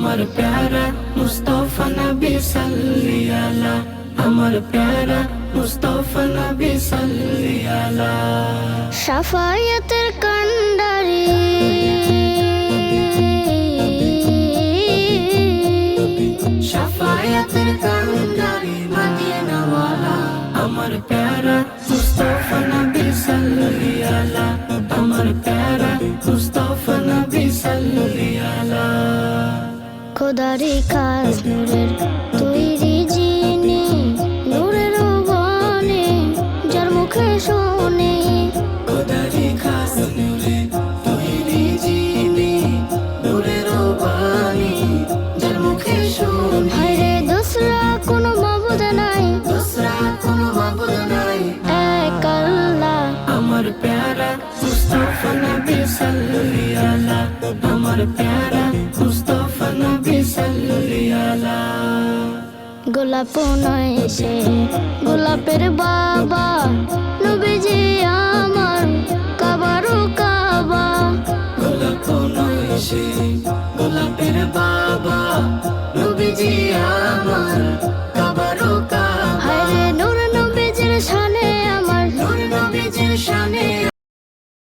আমার প্যারা মুস্তাফা নবী সাল্লি আলা, আমার প্যারা মুস্তাফা নবী সাল্লি আলা। শাফায়াতের কান্ডারি শাফায়াতের কান্ডারি মদিনা ওয়ালা, আমার প্যারা মুস্তাফা নবী সাল্লি আলা, আমার প্যারা মুস্তাফা নবী সাল্লি আলা। খোদারি খাস নূরের তৈরি যিনি, নূরের বনে যার মুখে শোনে। খোদারি খাস নূরে তৈরি যিনি, নূরের বাণী যার মুখে শোনে। হায়রে দোসরা কোনো মাবুদ নাই, দোসরা কোনো মাবুদ নাই, এক আল্লাহ। আমার প্যারা মুস্তাফা নবী সাল্লি আলা, আমার প্যারা মুস্তাফা নবী সাল্লি আলা। গোলাপ নয় সে গোলাপের বাবা, নবীজি আমার কাবারও কাবা। গোলাপ নয় সে গোলাপের বাবা, নবীজি আমার